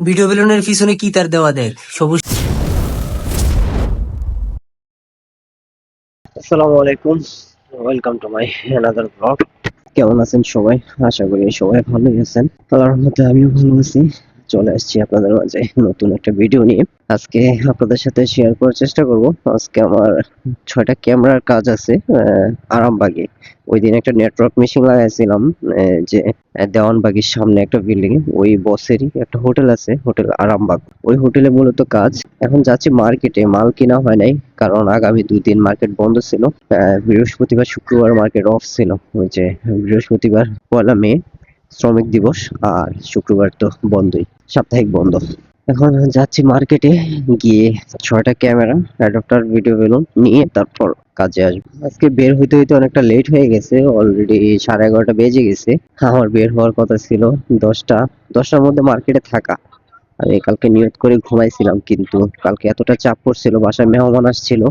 Video বেলুনের পিছনে কি তার দেওয়া দেখ সবুজ। আসসালামু আলাইকুম, welcome to my another blog. কেমন আছেন সবাই? আশা করি সবাই ভালোই আছেন। আল্লাহর রহমতে আমিও ভালো আছি। চলে আসছি আপনাদের মাঝে নতুন একটা ভিডিও নিয়ে। আজকে আপনাদের সাথে শেয়ার করার চেষ্টা করব। আজকে আমার 6টা ক্যামেরার কাজ আছে আরামবাগে। ওই দিন একটা নেটওয়ার্ক মেশিন লাগাইছিলাম যে দেওয়ানবাগের সামনে একটা বিল্ডিং, ওই বসেরই একটা হোটেল আছে, হোটেল আরামবাগ। ওই হোটেলে মূলত কাজ। এখন যাচ্ছি মার্কেটে, মাল কিনা হয় নাই কারণ আগামী 2 দিন মার্কেট বন্ধ ছিল। বৃহস্পতিবার শুক্রবার মার্কেট অফ ছিল। ওই যে বৃহস্পতিবার 1 মে শ্রমিক দিবস, আর শুক্রবার তো বন্ধই, সাপ্তাহিক বন্ধ। এখন যাচ্ছি মার্কেটে, গিয়ে 6টা ক্যামেরা, অ্যাডাপ্টার, ভিডিও বেলুন নিয়ে তারপর কাজে আসবো। আজকে বের হইতে হইতে অনেকটা লেট হয়ে গেছে, অলরেডি 11:30 বেজে গেছে। আমার বের হওয়ার কথা ছিল 10টার মধ্যে মার্কেটে থাকা। আমি কালকে নিয়ত করে ঘুমাইছিলাম, কিন্তু কালকে এতটা চাপ পড়ছিল, বাসায় মেহমান আসছিল,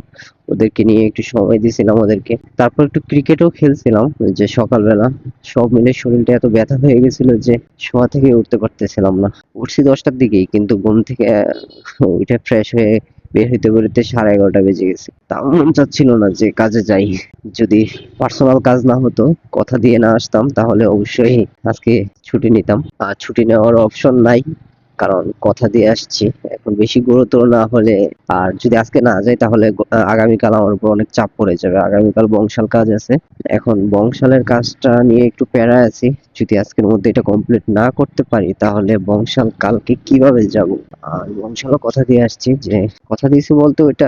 ওদেরকে নিয়ে একটু সময় দিয়েছিলাম ওদেরকে, তারপর একটু ক্রিকেটও খেলছিলাম। ওই যে সকালবেলা সব মিলে শরীরটা এত ব্যথা হয়ে গেছিল যে শোয়া থেকে উঠতে পারতেছিলাম না। উঠছি 10টার দিকেই, কিন্তু ঘুম থেকে উঠে ফ্রেশ হয়ে বের হইতে বেরোতে 11:30 বেজে গেছে। তাও মন চাচ্ছিল না যে কাজে যাই। যদি পার্সোনাল কাজ না হতো, কথা দিয়ে না আসতাম, তাহলে অবশ্যই আজকে ছুটি নিতাম। আর ছুটি নেওয়ার অপশন নাই, কারণ কথা দিয়ে আসছি। এখন বেশি গুরুতর না হলে, আর যদি আজকে না যাই তাহলে আগামীকাল আমার উপর অনেক চাপ পড়ে যাবে। আগামীকাল বংশাল কাজ আছে। এখন বংশালের কাজটা নিয়ে একটু প্যারায় আছি। যদি আজকের মধ্যে এটা কমপ্লিট না করতে পারি তাহলে বংশাল কালকে কিভাবে যাব। আর বংশালও কথা দিয়ে আসছি, যে কথা দিয়েছি বলতে ওইটা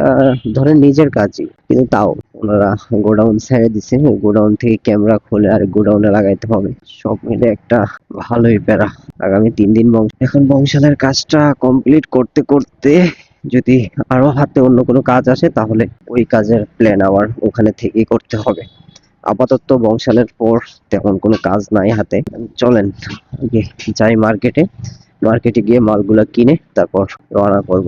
ধরেন নিজের কাজই, কিন্তু তাও ওনারা গোডাউন ছেড়ে দিছে, গোডাউন থেকে ক্যামেরা খুলে আর গোডাউনে লাগাইতে হবে। সব মিলে একটা ভালোই প্যারা। আগামী 3 দিন এখন বংশালের কাজটা কমপ্লিট করতে করতে যদি আরো হাতে অন্য কোনো কাজ আসে তাহলে ওই কাজের প্ল্যান আবার ওখানে থেকেই করতে হবে। আপাতত বংশালের পর তেমন কোনো কাজ নাই হাতে। চলেন আগে যাই মার্কেটে, মার্কেটে গিয়ে মালগুলা কিনে তারপর রওনা করব।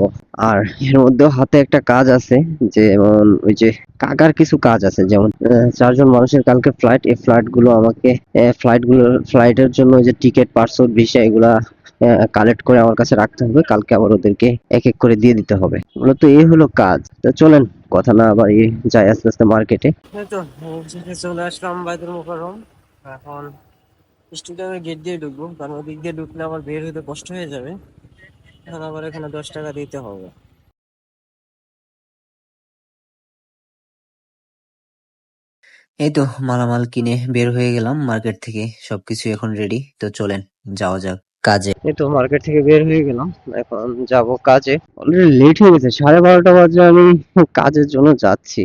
আর এর মধ্যেও হাতে একটা কাজ আছে, যেমন ওই যে কাকার কিছু কাজ আছে, যেমন 4 জন মানুষের কালকে ফ্লাইট, এই ফ্লাইট গুলো আমাকে ফ্লাইটের জন্য ওই যে টিকিট, পাসপোর্ট, ভিসা এগুলা কালেক্ট করে আমার কাছে রাখতে হবে। কালকে আবার ওদেরকে এক এক করে দিয়ে দিতে হবে। মূলত এই হলো কাজ। তো চলেন কথা না বাড়িয়ে যাই আস্তে আস্তে মার্কেটে। এই তো চলে আসলাম বাইতুল মোকাররম। এখন স্টেডিয়ামের গেট দিয়ে ঢুকবো, কারণ ওদিক দিয়ে ঢুকলে আবার বের হইতে কষ্ট হয়ে যাবে। এখন আবার এখানে 10 টাকা দিতে হবে। এই তো মালামাল কিনে বের হয়ে গেলাম মার্কেট থেকে, সবকিছু এখন রেডি। তো চলেন যাওয়া যাক কাজে। এই তো মার্কেট থেকে বের হয়ে গেলাম, এখন যাব কাজে। অলরেডি লেট হয়ে গেছে, 12:30 বাজে আমি কাজের জন্য যাচ্ছি।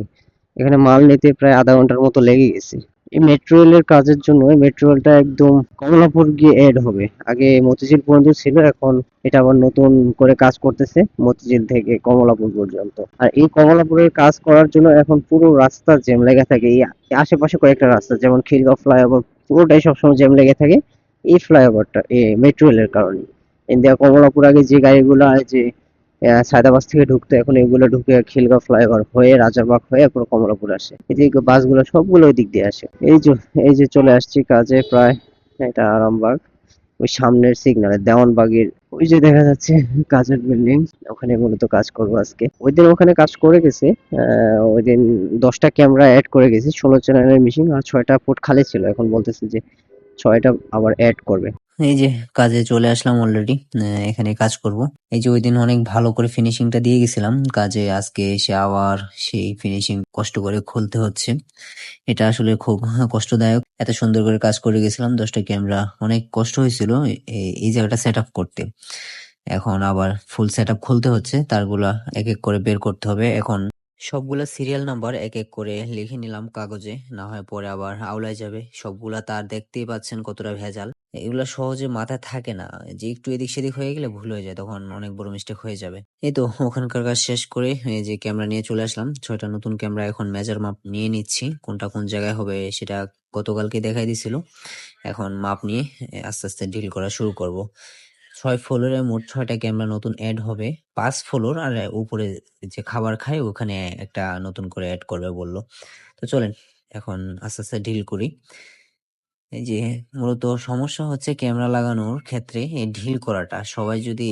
এখানে মাল নিতে প্রায় আধা ঘন্টার মতো লেগে গেছে। এই মেট্রো রেলের কাজের জন্য মেট্রো রেলটা একদম কমলাপুর গিয়ে এড হবে। আগে মতিঝিল পর্যন্ত ছিল, এখন এটা আবার নতুন করে কাজ করতেছে মতিঝিল থেকে কমলাপুর পর্যন্ত। আর এই কমলাপুরের কাজ করার জন্য এখন পুরো রাস্তা জ্যাম লেগে থাকে। এই আশেপাশে কয়েকটা রাস্তা, যেমন খিলগাঁও ফ্লাইওভার, পুরোটাই সবসময় জ্যাম লেগে থাকে এই ফ্লাইওভারটা, এই মেট্রো রেলের কারণে। ইন্ডিয়া কমলাপুর আগে যে গাড়িগুলো যে সায়দাবাদ থেকে ঢুকতো, এখন এগুলো ঢুকে খিলগাঁও ফ্লাইওভার হয়ে রাজারবাগ হয়ে পুরো কমলাপুর আসে। এদিকে বাসগুলো সবগুলো ওই দিক দিয়ে আসে। এই যে চলে আসছি কাজে প্রায়। এটা আরামবাগ, ওই সামনের সিগনালে দেওয়ানবাগের ওই যে দেখা যাচ্ছে কাজের বিল্ডিং, ওখানে মূলত কাজ করবো আজকে। ওই দিন ওখানে কাজ করে গেছে। ওই দিন 10টা ক্যামেরা অ্যাড করে গেছি, 16 চ্যানেলের মেশিন, আর 6টা ফুট খালি ছিল। এখন বলতেছে যে 6টা আবার অ্যাড করবে। এই যে কাজে চলে আসলাম অলরেডি, এখানে কাজ করব। এই যে ওই দিন অনেক ভালো করে ফিনিশিংটা দিয়ে গেছিলাম কাজে, আজকে এসে আবার সেই ফিনিশিং কষ্ট করে খুলতে হচ্ছে। এটা আসলে খুব কষ্টদায়ক। এত সুন্দর করে কাজ করে গেছিলাম, 10টা ক্যামেরা, অনেক কষ্ট হয়েছিল এই জায়গাটা সেট আপ করতে। এখন আবার ফুল সেট আপ খুলতে হচ্ছে, তারগুলা এক এক করে বের করতে হবে। এখন সবগুলা সিরিয়াল নাম্বার এক এক করে লিখে নিলাম কাগজে, না হয় পরে আবার আউলায় যাবে। সবগুলা তার দেখতেই পাচ্ছেন কতটা ভেজাল। এগুলা সহজে মাথায় থাকে না, যে একটু এদিক সেদিক হয়ে গেলে ভুল হয়ে যায়, তখন অনেক বড় মিস্টেক হয়ে যাবে। এই তো ওখানকার কাজ শেষ করে এই যে ক্যামেরা নিয়ে চলে আসলাম, 6টা নতুন ক্যামেরা। এখন মেজার মাপ নিয়ে নিচ্ছি, কোনটা কোন জায়গায় হবে সেটা গতকালকে দেখাই দিছিল। এখন মাপ নিয়ে আস্তে আস্তে ডিল করা শুরু করব। 6 ফ্লোরে মোট 6টা ক্যামেরা নতুন অ্যাড হবে। 5 ফ্লোর আর উপরে যে খাবার খায় ওখানে একটা নতুন করে অ্যাড করবে বললো। তো চলেন এখন আস্তে আস্তে ডিল করি। এই যে মূলত সমস্যা হচ্ছে ক্যামেরা লাগানোর ক্ষেত্রে এই ঢিল করাটা। সবাই যদি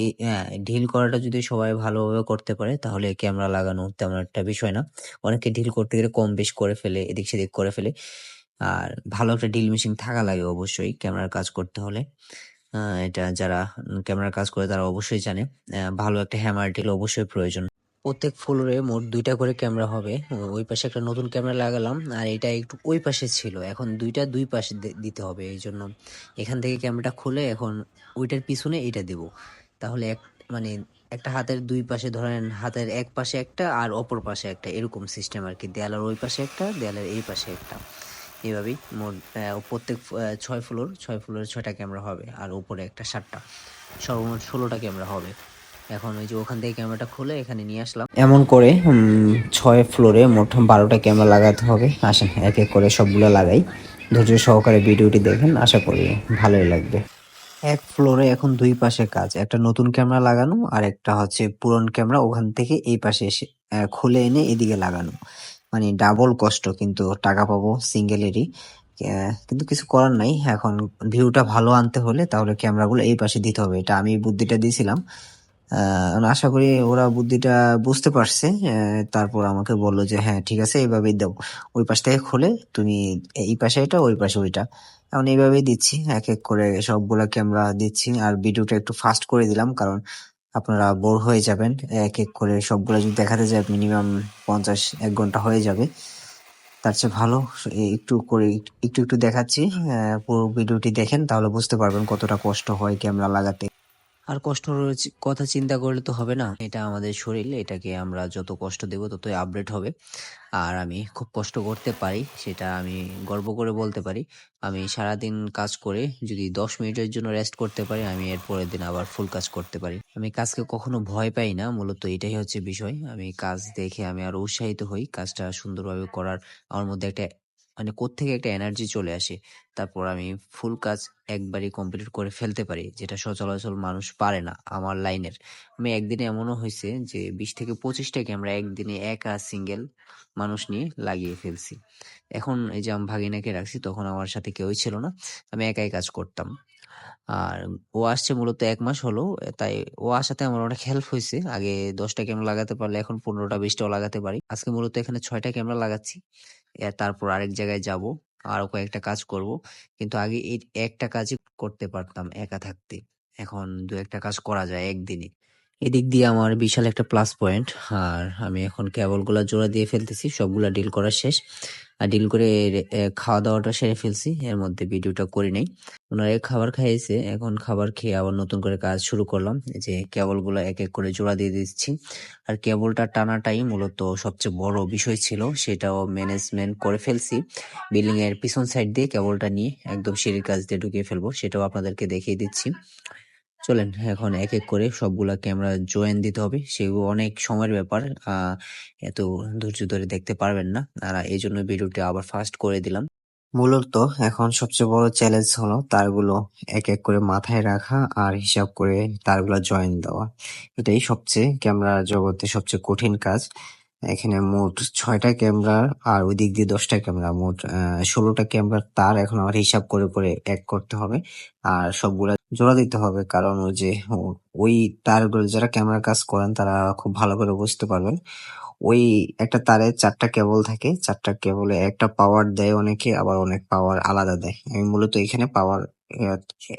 ঢিল করাটা যদি সবাই ভালোভাবে করতে পারে তাহলে ক্যামেরা লাগানো তেমন একটা বিষয় না। অনেকে ঢিল করতে গেলে কম বেশ করে ফেলে, এদিক সেদিক করে ফেলে। আর ভালো একটা ড্রিল মেশিন থাকা লাগে অবশ্যই ক্যামেরার কাজ করতে হলে। এটা যারা ক্যামেরার কাজ করে তারা অবশ্যই জানে। ভালো একটা হ্যামার ড্রিল অবশ্যই প্রয়োজন। প্রত্যেক ফ্লোরে মোট ২টা করে ক্যামেরা হবে। ওই পাশে একটা নতুন ক্যামেরা লাগালাম আর এটা একটু ওই পাশে ছিল। এখন ২টা ২ পাশে দিতে হবে। এইজন্য এখান থেকে ক্যামেরাটা খুলে এখন ওইটার পিছনে এইটা দিব। তাহলে মানে একটা হাতের ২ পাশে ধরেন হাতের এক পাশে একটা আর অপর পাশে একটা এরকম সিস্টেম আরকি। দেয়ালের ওই পাশে একটা, দেয়ালের এই পাশে একটা। এভাবেই মোট প্রত্যেক ৬ ফ্লোর, ৬ ফ্লোরে ৬টা ক্যামেরা হবে আর উপরে একটা ৭টা। সর্বমোট ১৬টা ক্যামেরা হবে। এখন ওই যে ওখান থেকে ক্যামেরাটা খুলে এখানে নিয়ে আসলাম। এমন করে ৬ ফ্লোরে মোট ১২টা ক্যামেরা লাগাতে হবে। আসেন এক এক করে সবগুলো লাগাই। ধৈর্য সহকারে ভিডিওটি দেখেন, আশা করি ভালোই লাগবে। এক ফ্লোরে এখন ২ পাশে কাজ। একটা নতুন ক্যামেরা লাগানো আর একটা হচ্ছে পুরনো ক্যামেরা ওখান থেকে এই পাশে এসে খুলে এনে এদিকে লাগানো। মানে ডাবল কষ্ট, কিন্তু টাকা পাবো সিঙ্গেলেরই। কিন্তু কিছু করার নাই। এখন ভিউটা ভালো আনতে হলে তাহলে ক্যামেরাগুলো এই পাশে দিতে হবে। এটা আমি বুদ্ধিটা দিয়েছিলাম। আশা করি ওরা বুদ্ধিটা বুঝতে পারছে। তারপর আমাকে বলল যে হ্যাঁ ঠিক আছে এইভাবেই দাও। ওই পাশ থেকে খুলে তুমি এই পাশে এটা ওই পাশে ওইটা। এখন এইভাবেই দিচ্ছি, এক এক করে সবগুলা ক্যামেরা দিচ্ছি। আর ভিডিওটা একটু ফাস্ট করে দিলাম কারণ আপনারা বোর হয়ে যাবেন। এক এক করে সবগুলা যদি দেখাতে যায় মিনিমাম ৫০-১ ঘন্টা হয়ে যাবে। তার চেয়ে ভালো একটু করে একটু একটু দেখাচ্ছি। পুরো ভিডিওটি দেখেন তাহলে বুঝতে পারবেন কতটা কষ্ট হয় ক্যামেরা লাগাতে। আর কষ্ট কথা চিন্তা করলে তো হবে না। এটা আমাদের শরীর, এটাকে আমরা যত কষ্ট দেব ততই আপডেট হবে। আর আমি খুব কষ্ট করতে পারি, সেটা আমি গর্ব করে বলতে পারি। আমি সারাদিন কাজ করে যদি ১০ মিনিটের জন্য রেস্ট করতে পারি, আমি এর পরের দিন আবার ফুল কাজ করতে পারি। আমি কাজকে কখনো ভয় পাই না, মূলত এটাই হচ্ছে বিষয়। আমি কাজ দেখে আমি আরো উৎসাহিত হই কাজটা সুন্দরভাবে করার। আমার মধ্যে একটা মানে কোত্থেকে একটা এনার্জি চলে আসে। তারপর আমি ফুল কাজ একবারই কমপ্লিট করে ফেলতে পারি, যেটা সচরাচর মানুষ পারে না আমার লাইনের। আমি একদিনে এমনও হয়েছে যে ২০ থেকে ২৫টা ক্যামেরা একদিনে একা সিঙ্গেল মানুষ নিয়ে লাগিয়ে ফেলছি। এখন এই যে আমি ভাগিনাকে রাখছি, তখন আমার সাথে কেউই ছিল না। আমি একাই কাজ করতাম। আর ও আসছে মূলত ১ মাস হলো। তাই ও আসাতে আমার অনেক হেল্প হইছে। আগে ১০টা ক্যামেরা লাগাতে পারলে এখন ১৫টা ২০টাও লাগাতে পারি। আজকে মূলত এখানে ৬টা ক্যামেরা লাগাচ্ছি। তারপর আরেক জায়গায় যাবো। আরো কয়েকটা কাজ করব। কিন্তু আগে এই একটা কাজই করতে পারতাম একা থাকতে। এখন ২-১ টা কাজ করা যায় একদিনে। এদিক দিয়ে আমার বিশাল একটা প্লাস পয়েন্ট। আর আমি এখন কেবলগুলা জোড়া দিয়ে ফেলতেছি। সবগুলা ডিল করা শেষ। আর ডিল করে খাওয়া-দাওয়াটা সেরে ফেলছি। এর মধ্যে ভিডিওটা করি নাই। উনারা খাবার খাইয়েছে। এখন খাবার খেয়ে আবার নতুন করে কাজ শুরু করলাম। এই যে কেবলগুলা এক, এক করে জোড়া দিয়ে দিচ্ছি। আর কেবলটা টানাটাই মূলত সবচেয়ে বড় বিষয় ছিল। সেটাও ম্যানেজমেন্ট করে ফেলছি। বিল্ডিং এর পিছন সাইড দিয়ে কেবলটা নিয়ে একদম সিঁড়ির কাছ দিয়ে ঢুকিয়ে ফেলবো। সেটাও আপনাদেরকে দেখিয়ে দিচ্ছি। চলেন এখন এক এক করে সবগুলা ক্যামেরা জয়েন দিতে হবে। সেগুলো অনেক সময়ের ব্যাপার। এত ধৈর্য ধরে দেখতে পারবেন না। আর এই জন্য ভিডিওটা আবার ফাস্ট করে দিলাম। মূলত এখন সবচেয়ে বড় চ্যালেঞ্জ হলো তারগুলো এক এক করে মাথায় রাখা আর হিসাব করে তারগুলো জয়েন দেওয়া। এটাই সবচেয়ে ক্যামেরা জগতে সবচেয়ে কঠিন কাজ। এখানে মোট ৬টা ক্যামেরা আর ওই দিক দিয়ে ১০টা ক্যামেরা, মোট ১৬টা ক্যামেরার তার এখন আমার হিসাব করে করে এক করতে হবে। আর সবগুলা জোড়া দিতে হবে কারণ ওই যে ওই তারগুলো যারা ক্যামেরা কাজ করেন তারা খুব ভালো করে বুঝতে পারবেন। ওই একটা তারে ৪টা কেবল থাকে। ৪টা কেবলে একটা পাওয়ার দেয় অনেকে, আবার অনেক পাওয়ার আলাদা দেয়। আমি মূলত এখানে পাওয়ার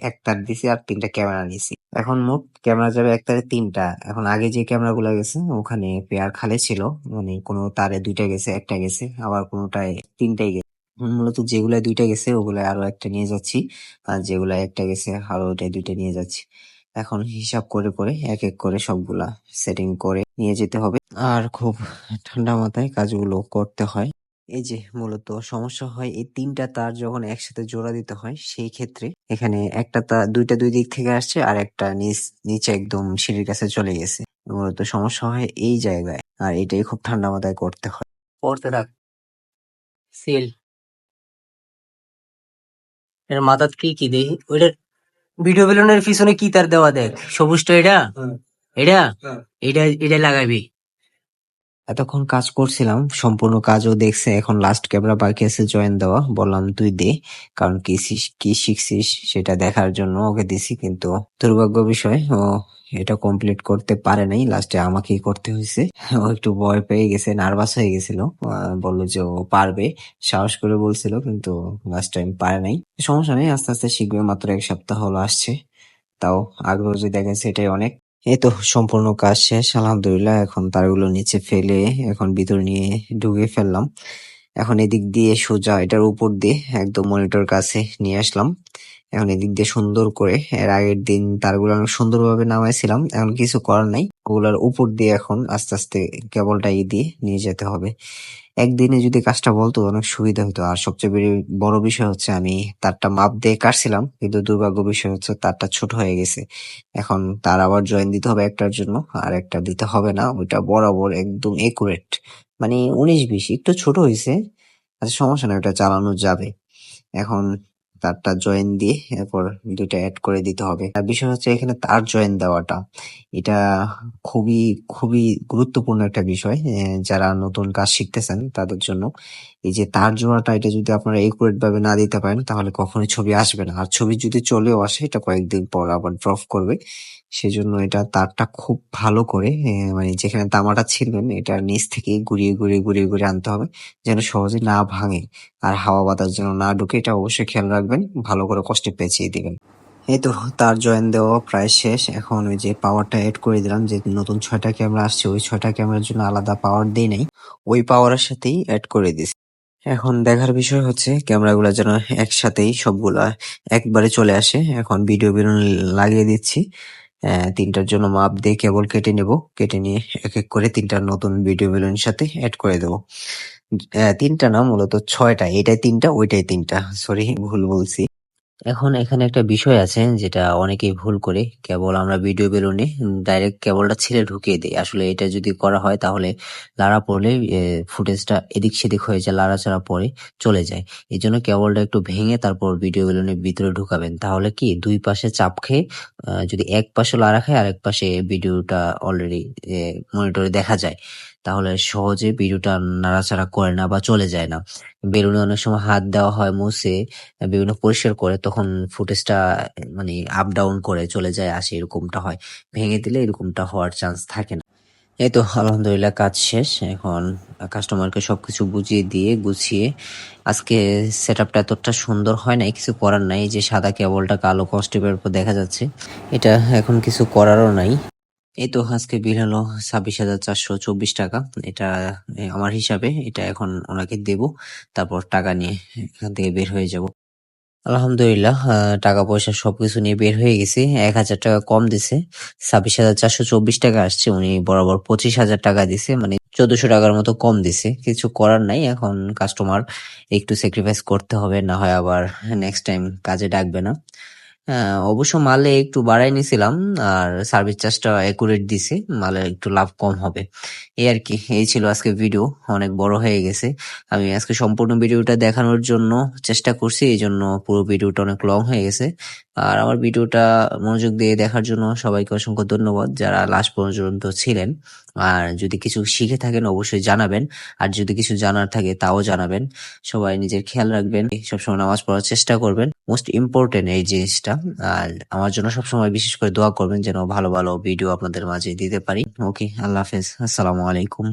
১ তার দিছি আর ৩টা ক্যামেরা নিছি। এখন মোট ক্যামেরা যাবে ১ তারে ৩টা। এখন আগে যে ক্যামেরাগুলা গেছে ওখানে পেয়ার খালি ছিল। মানে কোনো তারে ২টা গেছে, ১টা গেছে, আবার কোনোটায় ৩টাই গেছে। মূলত যেগুলায় ২টা গেছে ওগুলায় আরো ১টা নিয়ে যাচ্ছি। আর যেগুলায় ১টা গেছে আরো ওটায় ২টা নিয়ে যাচ্ছি। এখন হিসাব করে করে এক এক করে সবগুলা সেটিং করে নিয়ে যেতে হবে। আর খুব ঠান্ডা মাথায় কাজগুলো করতে হয়। এই যে মূলত সমস্যা হয় এই ৩টা তার যখন একসাথে জোড়া দিতে হয় সেই ক্ষেত্রে এখানে একটা তার ২টা ২ দিক থেকে আসছে আর একটা নিচে একদম সিঁড়ির কাছে চলে গেছে। মূলত সমস্যা হয় এই জায়গায়। আর এটাই খুব ঠান্ডা মাথায় করতে হয়। পড়তে থাক। সিল এর মাথাত কি দেখি ওইটার ভিডিও বেলুনের পিছনে কি তার দেওয়া দেখ, সবুজটা এটা এটা এটা এটা লাগাবি। এতক্ষণ কাজ করছিলাম, সম্পূর্ণ কাজও দেখছে। এখন লাস্ট ক্যামেরা বাকি আছে জয়েন দেওয়া। বললাম তুই দে, কারণ কি শিখছিস সেটা দেখার জন্য ওকে দিছি। কিন্তু দুর্ভাগ্য বিষয় ও এটা কমপ্লিট করতে পারে নাই, লাস্টে আমাকেই করতে হয়েছে। ও একটু ভয় পেয়ে গেছে, নার্ভাস হয়ে গেছিল। বললো যে ও পারবে, সাহস করে বলছিল, কিন্তু লাস্ট টাইম পারে নাই। সমস্যা নেই, আস্তে আস্তে শিখবে। মাত্র 1 সপ্তাহ হলো আসছে, তাও আগ্রহ যে দেখাচ্ছে এটাই অনেক। এই তো সম্পূর্ণ কাজ শেষ আলহামদুলিল্লাহ। এখন তারগুলো নিচে ফেলে এখন ভিতর নিয়ে ঢুকে ফেললাম। এখন এদিক দিয়ে সোজা এটার উপর দিয়ে একদম মনিটর কাছে নিয়ে আসলাম। এখন এদিক দিয়ে সুন্দর করে, এর আগের দিন তারগুলো অনেক সুন্দরভাবে নামাইছিলাম, এখন কিছু করার নাই। ওগুলার উপর দিয়ে এখন আস্তে আস্তে কেবলটা দিয়ে নিয়ে যেতে হবে। একদিনে যদি কাজটা বলতো অনেক সুবিধা হতো। আর সবচেয়ে বড় বিষয় হচ্ছে আমি তারটা মাপ দিয়ে কাটছিলাম, কিন্তু দুর্ভাগ্য বিষয় হচ্ছে তারটা ছোট হয়ে গেছে। এখন তার আবার জয়েন দিতে হবে একটার জন্য, আর একটা দিতে হবে না, ওইটা বরাবর একদম একুরেট। মানে 19-20 একটু ছোট হয়েছে, আচ্ছা সমস্যা না, ওটা চালানো যাবে। এখন তারটা জয়েন দিয়ে এরপর দুইটা অ্যাড করে দিতে হবে। আর বিষয় হচ্ছে এখানে তার জয়েন দেওয়াটা, এটা খুবই খুবই গুরুত্বপূর্ণ একটা বিষয়। যারা নতুন কাজ শিখতেছেন তাদের জন্য এই যে তার জোড়াটা, এটা যদি আপনারা একুরেট ভাবে না দিতে পারেন তাহলে কখনোই ছবি আসবে না। আর ছবি যদি চলেও আসে এটা কয়েকদিন পর আবার ড্রপ করবে। সেজন্য এটা তারটা খুব ভালো করে, মানে যেখানে তামাটা ছিলবেন এটার নিচ থেকে ঘুরিয়ে আনতে হবে, যেন সহজে না ভাঙে। আর হাওয়া বাতাস যেন না ঢুকে, এটা অবশ্যই খেয়াল রাখবেন। ভালো করে কষ্টে পেঁচিয়ে দিবেন। এই তো তার জয়েন দেওয়া প্রায় শেষ। এখন ওই যে পাওয়ারটা এড করে দিলাম, যে নতুন 6টা ক্যামেরা আসছে, ওই 6টা ক্যামেরার জন্য আলাদা পাওয়ার দেই নাই, ওই পাওয়ারের সাথেই এড করে দিছি। এখন দেখার বিষয় হচ্ছে ক্যামেরাগুলো যেন একসাথেই সবগুলা একবারে চলে আসে। এখন ভিডিও বেলুন লাগিয়ে দিচ্ছি। 3টার জন্য মাপ দিয়ে কেবল কেটে নেব, কেটে নিয়ে এক এক করে 3টা নতুন ভিডিও বেলুনের সাথে এড করে দেবো। 3টা না, মূলত 6টা। এটাই 3টা, ওইটাই 3টা, সরি ভুল বলছি। এখন এখানে একটা বিষয় আছে যেটা অনেকেই ভুল করে, কেবল আমরা ভিডিও বেলুনে ডাইরেক্ট কেবলটা ছিঁড়ে ঢুকিয়ে দিই। আসলে এটা যদি করা হয় তাহলে লাড়া পড়লে ফুটেজটা এদিক সেদিক হয়ে যায়, লাড়াচাড়া পড়ে চলে যায়। এই জন্য কেবলটা একটু ভেঙে তারপর ভিডিও বেলুনের ভিতরে ঢুকাবেন, তাহলে কি দুই পাশে চাপ খেয়ে যদি এক পাশে লাড়া খায় আর এক পাশে ভিডিওটা অলরেডি মনিটরে দেখা যায়, তাহলে সহজে ভিডিওটা নাড়াচাড়া করে না বা চলে যায় না। বেলুনে অনেক সময় হাত দেওয়া হয়, মুছে বিভিন্ন পরিষ্কার করে, তখন ফুটেজটা মানে আপ ডাউন করে চলে যায়, আসে, এরকমটা হয়। ভেঙে দিলে এরকমটা হওয়ার চান্স থাকে না। এই তো আলহামদুলিল্লাহ কাজ শেষ। এখন কাস্টমারকে সবকিছু বুঝিয়ে দিয়ে গুছিয়ে, আজকে সেটআপটা এতটা সুন্দর হয় নাই, কিছু করার নাই। এই যে সাদা কেবলটা কালো কস্টিপের উপর দেখা যাচ্ছে, এটা এখন কিছু করারও নাই। এই তো আজকে বিল হলো 26,424 টাকা। এটা আমার হিসাবে, এটা এখন ওনাকে দেব, তারপর টাকা নিয়ে এখান থেকে বের হয়ে যাব। আলহামদুলিল্লাহ, টাকা পয়সা সবকিছু নিয়ে বের হয়ে গেছি। 1,000 টাকা কম দিছে, 26,424 টাকা আসছে। উনি বরাবর 25,000 টাকা দিছে, মানে 1,400 টাকার মতো কম দিছে। কিছু করার নাই, এখন কাস্টমার একটু স্যাক্রিফাইস করতে হবে, না হয় আবার নেক্সট টাইম কাজে ডাকবে না। অবশ্য মালে একটু বাড়াই নিছিলাম, আর সার্ভিস চার্জটা একুরেট দিছে, মালে একটু লাভ কম হবে, এই আর কি। এই ছিল আজকে ভিডিও, অনেক বড় হয়ে গেছে। আমি আজকে সম্পূর্ণ ভিডিওটা দেখানোর জন্য চেষ্টা করছি, এই জন্য পুরো ভিডিওটা অনেক লং হয়ে গেছে। আর আমার ভিডিওটা মনোযোগ দিয়ে দেখার জন্য সবাইকে অসংখ্য ধন্যবাদ, যারা লাস্ট পর্যন্ত ছিলেন। আর যদি কিছু শিখে থাকেন অবশ্যই জানাবেন, আর যদি কিছু জানার থাকে তাও জানাবেন। সবাই নিজের খেয়াল রাখবেন, সবসময় নামাজ পড়ার চেষ্টা করবেন, মোস্ট ইম্পর্টেন্ট এই জিনিসটা। আর আমার জন্য সবসময় বিশেষ করে দোয়া করবেন, যেন ভালো ভালো ভিডিও আপনাদের মাঝে দিতে পারি। ওকে, আল্লাহ হাফেজ, আসসালামু আলাইকুম।